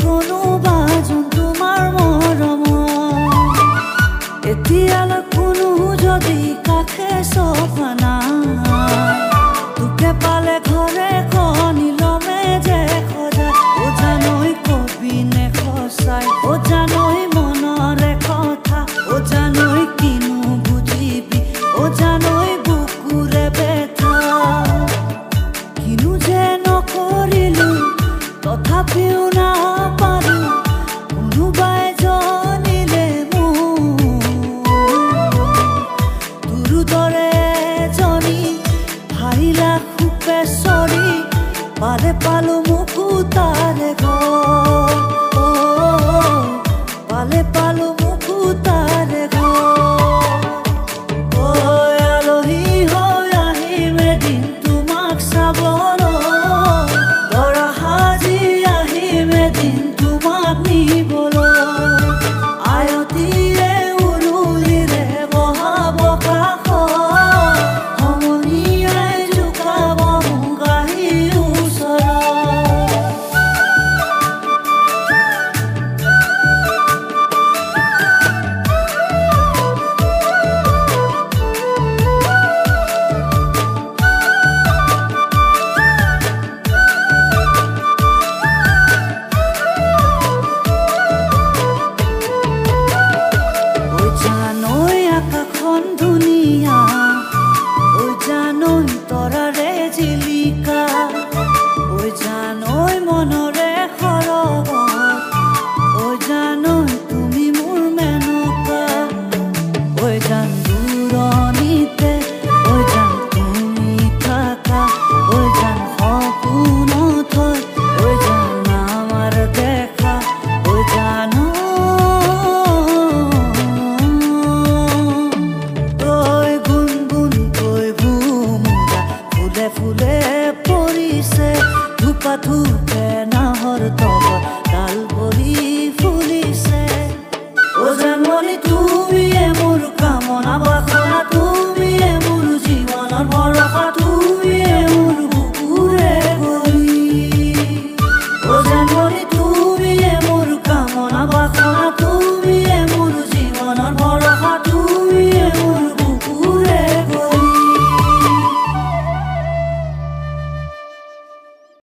কোনোবা যোন তোমাৰ মৰম এতিয়ালৈ কোনো যদি কাষে চফা নাই তোকে পালে ঘৰে খনিলমে যে সজাই ও জানৈ কবিনে খচাই ও জানৈ মনৰে কথা ও জানৈ কিনো বুজিবি ও জানৈ বুকুৰে বেথা কিনো যে নকৰিলো তথাপিও নাপালো কোনোবাই জানিলে তোৰ দৰে জনী হাৰিলা খুপেশ্বৰী পালে পালো মোকো তাৰে ঘৰ পালে পালো মোকো তাৰে ঘৰ আলহী হৈ আহিম এদিন তোমাক চাবলৈ দৰা সাজি আহিম এদিন তোমাক নিবলৈ আয়তিৰে উৰুলিৰে বহাব কাষত সমনীয়াই জোকাব মোক আহি ওচৰত জানৈ আকাশখন ধুনীয়া ঐ জানৈ তৰাৰে জিলিকা ঐ জানৈ মনৰে সৰগত ঐ জানৈ তুমি মোৰ মেনকা ঐ জান দূৰণিতে ঐ জান তুমি থাকা ঐ জান সপোনত ঐ জান আমাৰ দেখা ঐ জানৈ ফুলে ফুলে পৰিছে ধূপা ধূপে নাহৰ তল